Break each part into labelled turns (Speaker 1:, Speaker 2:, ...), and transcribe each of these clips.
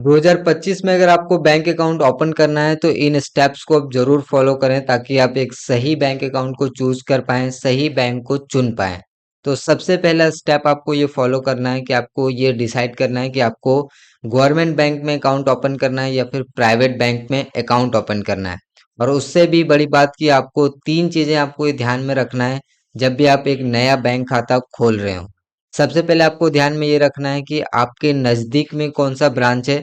Speaker 1: 2025 में अगर आपको बैंक अकाउंट ओपन करना है तो इन स्टेप्स को आप जरूर फॉलो करें ताकि आप एक सही बैंक अकाउंट को चूज कर पाएं, सही बैंक को चुन पाएं। तो सबसे पहला स्टेप आपको ये फॉलो करना है कि आपको ये डिसाइड करना है कि आपको गवर्नमेंट बैंक में अकाउंट ओपन करना है या फिर प्राइवेट बैंक में अकाउंट ओपन करना है। और उससे भी बड़ी बात कि आपको तीन चीजें आपको ये ध्यान में रखना है जब भी आप एक नया बैंक खाता खोल रहे हो। सबसे पहले आपको ध्यान में ये रखना है कि आपके नज़दीक में कौन सा ब्रांच है।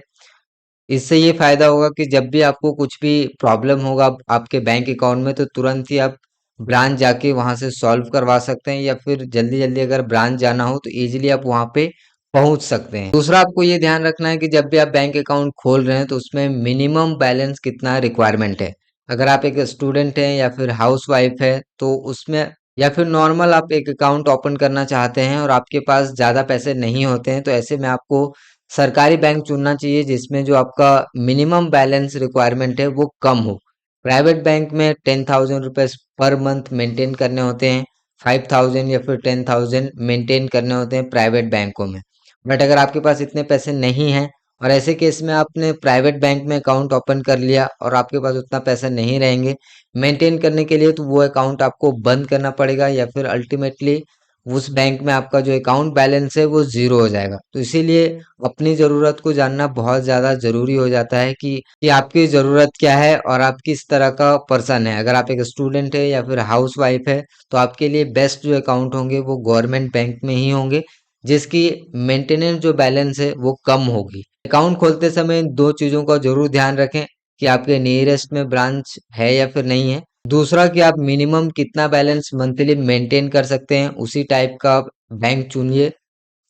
Speaker 1: इससे ये फायदा होगा कि जब भी आपको कुछ भी प्रॉब्लम होगा आपके बैंक अकाउंट में तो तुरंत ही आप ब्रांच जाके वहां से सॉल्व करवा सकते हैं, या फिर जल्दी जल्दी अगर ब्रांच जाना हो तो इजीली आप वहां पे पहुंच सकते हैं। दूसरा आपको ये ध्यान रखना है कि जब भी आप बैंक अकाउंट खोल रहे हैं तो उसमें मिनिमम बैलेंस कितना रिक्वायरमेंट है। अगर आप एक स्टूडेंट हैं या फिर हाउस वाइफ है तो उसमें, या फिर नॉर्मल आप एक अकाउंट ओपन करना चाहते हैं और आपके पास ज़्यादा पैसे नहीं होते हैं, तो ऐसे में आपको सरकारी बैंक चुनना चाहिए जिसमें जो आपका मिनिमम बैलेंस रिक्वायरमेंट है वो कम हो। प्राइवेट बैंक में 10,000 रुपीज़ पर मंथ मेंटेन करने होते हैं, 5,000 या फिर 10,000 मेंटेन करने होते हैं प्राइवेट बैंकों में। बट अगर आपके पास इतने पैसे नहीं हैं और ऐसे केस में आपने प्राइवेट बैंक में अकाउंट ओपन कर लिया और आपके पास उतना पैसा नहीं रहेंगे मेंटेन करने के लिए, तो वो अकाउंट आपको बंद करना पड़ेगा या फिर अल्टीमेटली उस बैंक में आपका जो अकाउंट बैलेंस है वो ज़ीरो हो जाएगा। तो इसीलिए अपनी ज़रूरत को जानना बहुत ज़्यादा ज़रूरी हो जाता है कि आपकी ज़रूरत क्या है और आप किस तरह का पर्सन है। अगर आप एक स्टूडेंट है या फिर हाउस वाइफ है तो आपके लिए बेस्ट जो अकाउंट होंगे वो गवर्नमेंट बैंक में ही होंगे, जिसकी मेंटेनेंस जो बैलेंस है वो कम होगी। अकाउंट खोलते समय इन दो चीज़ों का जरूर ध्यान रखें कि आपके नियरेस्ट में ब्रांच है या फिर नहीं है। दूसरा कि आप मिनिमम कितना बैलेंस मंथली मेंटेन कर सकते हैं, उसी टाइप का बैंक चुनिए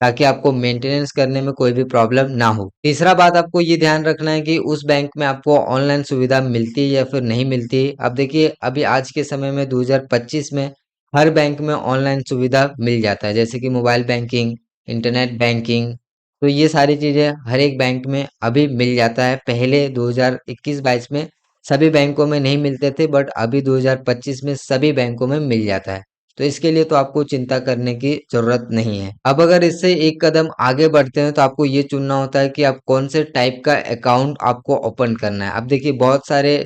Speaker 1: ताकि आपको मेंटेनेंस करने में कोई भी प्रॉब्लम ना हो। तीसरा बात आपको ये ध्यान रखना है कि उस बैंक में आपको ऑनलाइन सुविधा मिलती है या फिर नहीं मिलती है। अब देखिए अभी आज के समय में 2025 में हर बैंक में ऑनलाइन सुविधा मिल जाता है, जैसे कि मोबाइल बैंकिंग, इंटरनेट बैंकिंग। तो ये सारी चीजें हर एक बैंक में अभी मिल जाता है। पहले 2021-22 में सभी बैंकों में नहीं मिलते थे, बट अभी 2025 में सभी बैंकों में मिल जाता है। तो इसके लिए तो आपको चिंता करने की जरूरत नहीं है। अब अगर इससे एक कदम आगे बढ़ते हैं तो आपको ये चुनना होता है कि आप कौन से टाइप का अकाउंट आपको ओपन करना है। अब देखिए बहुत सारे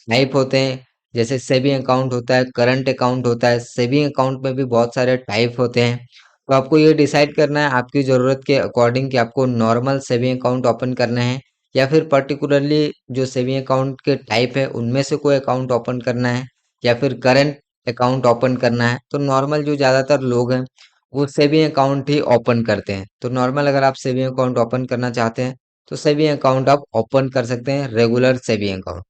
Speaker 1: टाइप होते हैं, जैसे सेविंग अकाउंट होता है, करंट अकाउंट होता है। सेविंग अकाउंट में भी बहुत सारे टाइप होते हैं। तो आपको ये डिसाइड करना है आपकी ज़रूरत के अकॉर्डिंग कि आपको नॉर्मल सेविंग अकाउंट ओपन करना है या फिर पर्टिकुलरली जो सेविंग अकाउंट के टाइप है उनमें से कोई अकाउंट ओपन करना है या फिर करंट अकाउंट ओपन करना है। तो नॉर्मल जो ज़्यादातर लोग हैं वो सेविंग अकाउंट ही ओपन करते हैं। तो नॉर्मल अगर आप सेविंग अकाउंट ओपन करना चाहते हैं तो सेविंग अकाउंट आप ओपन कर सकते हैं, रेगुलर सेविंग अकाउंट।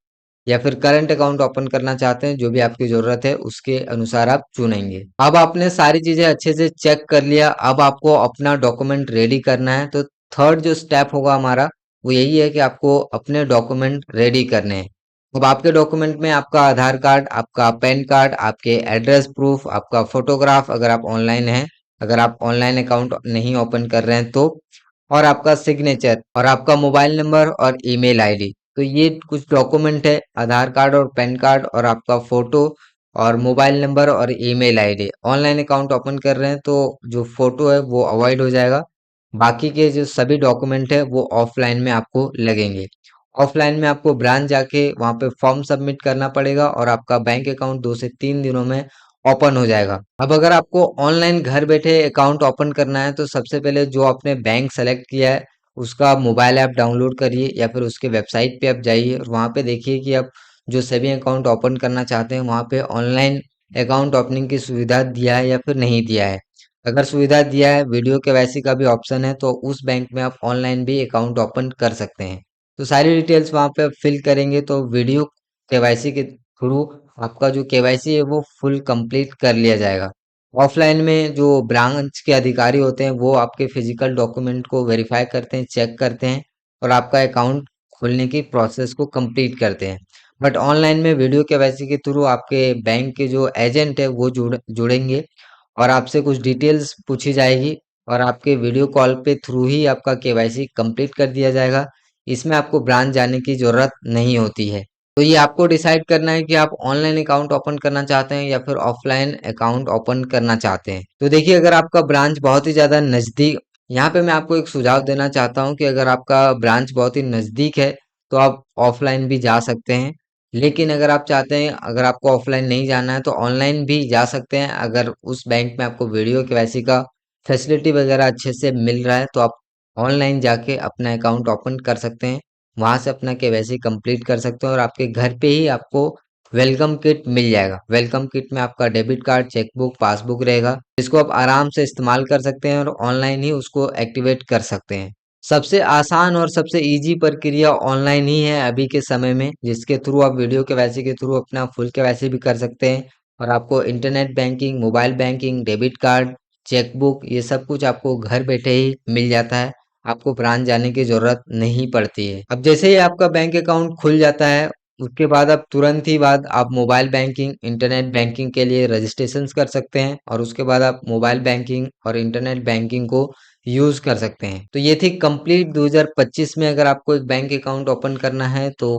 Speaker 1: या फिर करंट अकाउंट ओपन करना चाहते हैं, जो भी आपकी ज़रूरत है उसके अनुसार आप चुनेंगे। अब आपने सारी चीज़ें अच्छे से चेक कर लिया, अब आपको अपना डॉक्यूमेंट रेडी करना है। तो थर्ड जो स्टेप होगा हमारा वो यही है कि आपको अपने डॉक्यूमेंट रेडी करने हैं। अब आपके डॉक्यूमेंट में आपका आधार कार्ड, आपका पैन कार्ड, आपके एड्रेस प्रूफ, आपका फोटोग्राफ अगर आप ऑनलाइन हैं, अगर आप ऑनलाइन अकाउंट नहीं ओपन कर रहे हैं तो, और आपका सिग्नेचर और आपका मोबाइल नंबर और ईमेल आईडी। तो ये कुछ डॉक्यूमेंट है, आधार कार्ड और पैन कार्ड और आपका फोटो और मोबाइल नंबर और email ID. Online account open कर रहे हैं तो जो फोटो है वो अवॉइड हो जाएगा, बाकी के जो सभी डॉक्यूमेंट है वो ऑफलाइन में आपको लगेंगे। ऑफलाइन में आपको ब्रांच जाके वहाँ पे फॉर्म सबमिट करना पड़ेगा और आपका बैंक अकाउंट 2 से 3 दिनों में ओपन हो जाएगा। अब अगर आपको ऑनलाइन घर बैठे अकाउंट ओपन करना है तो सबसे पहले जो आपने बैंक सेलेक्ट किया है उसका मोबाइल ऐप डाउनलोड करिए या फिर उसके वेबसाइट पे आप जाइए और वहाँ पे देखिए कि आप जो सेविंग अकाउंट ओपन करना चाहते हैं वहाँ पे ऑनलाइन अकाउंट ओपनिंग की सुविधा दिया है या फिर नहीं दिया है। अगर सुविधा दिया है, वीडियो केवाईसी का भी ऑप्शन है, तो उस बैंक में आप ऑनलाइन भी अकाउंट ओपन कर सकते हैं। तो सारी डिटेल्स वहाँ पे आप फिल करेंगे तो वीडियो केवाईसी के थ्रू आपका जो केवाईसी है वो फुल कंप्लीट कर लिया जाएगा। ऑफलाइन में जो ब्रांच के अधिकारी होते हैं वो आपके फिजिकल डॉक्यूमेंट को वेरीफाई करते हैं, चेक करते हैं और आपका अकाउंट खोलने की प्रोसेस को कंप्लीट करते हैं। बट ऑनलाइन में वीडियो केवाईसी के थ्रू आपके बैंक के जो एजेंट है वो जुड़ेंगे और आपसे कुछ डिटेल्स पूछी जाएगी और आपके वीडियो कॉल पे थ्रू ही आपका केवाईसी कंप्लीट कर दिया जाएगा। इसमें आपको ब्रांच जाने की ज़रूरत नहीं होती है। तो ये आपको डिसाइड करना है कि आप ऑनलाइन अकाउंट ओपन करना चाहते हैं या फिर ऑफलाइन अकाउंट ओपन करना चाहते हैं। तो देखिए अगर आपका ब्रांच बहुत ही ज़्यादा नज़दीक यहाँ पे मैं आपको एक सुझाव देना चाहता हूँ कि अगर आपका ब्रांच बहुत ही नज़दीक है तो आप ऑफलाइन भी जा सकते हैं। लेकिन अगर आप चाहते हैं, अगर आपको ऑफलाइन नहीं जाना है तो ऑनलाइन भी जा सकते हैं। अगर उस बैंक में आपको वीडियो केवाईसी का फैसिलिटी वगैरह अच्छे से मिल रहा है तो आप ऑनलाइन जाके अपना अकाउंट ओपन कर सकते हैं। वहां से अपना केवाईसी कंप्लीट कर सकते हैं और आपके घर पे ही आपको वेलकम किट मिल जाएगा। वेलकम किट में आपका डेबिट कार्ड, चेकबुक, पासबुक रहेगा, जिसको आप आराम से इस्तेमाल कर सकते हैं और ऑनलाइन ही उसको एक्टिवेट कर सकते हैं। सबसे आसान और सबसे इजी प्रक्रिया ऑनलाइन ही है अभी के समय में, जिसके थ्रू आप वीडियो केवाईसी के थ्रू अपना फुल केवाईसी भी कर सकते हैं और आपको internet banking, mobile banking, debit card, chequebook, ये सब कुछ आपको घर बैठे ही मिल जाता है। आपको ब्रांच जाने की जरूरत नहीं पड़ती है। अब जैसे ही आपका बैंक अकाउंट खुल जाता है, उसके बाद आप तुरंत ही बाद आप मोबाइल बैंकिंग, इंटरनेट बैंकिंग के लिए रजिस्ट्रेशन कर सकते हैं और उसके बाद आप मोबाइल बैंकिंग और इंटरनेट बैंकिंग को यूज कर सकते हैं। तो ये थी कंप्लीट 2025 में अगर आपको एक बैंक अकाउंट ओपन करना है तो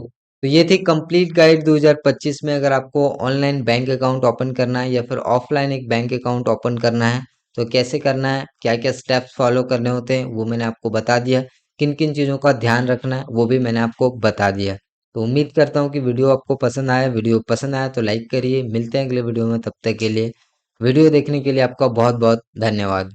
Speaker 1: ये थी कंप्लीट गाइड 2025 में अगर आपको ऑनलाइन बैंक अकाउंट ओपन करना है या फिर ऑफलाइन एक बैंक अकाउंट ओपन करना है तो कैसे करना है, क्या क्या स्टेप्स फॉलो करने होते हैं, वो मैंने आपको बता दिया। किन किन चीज़ों का ध्यान रखना है वो भी मैंने आपको बता दिया। तो उम्मीद करता हूँ कि वीडियो आपको पसंद आया। वीडियो पसंद आया तो लाइक करिए। मिलते हैं अगले वीडियो में, तब तक के लिए वीडियो देखने के लिए आपका बहुत बहुत धन्यवाद।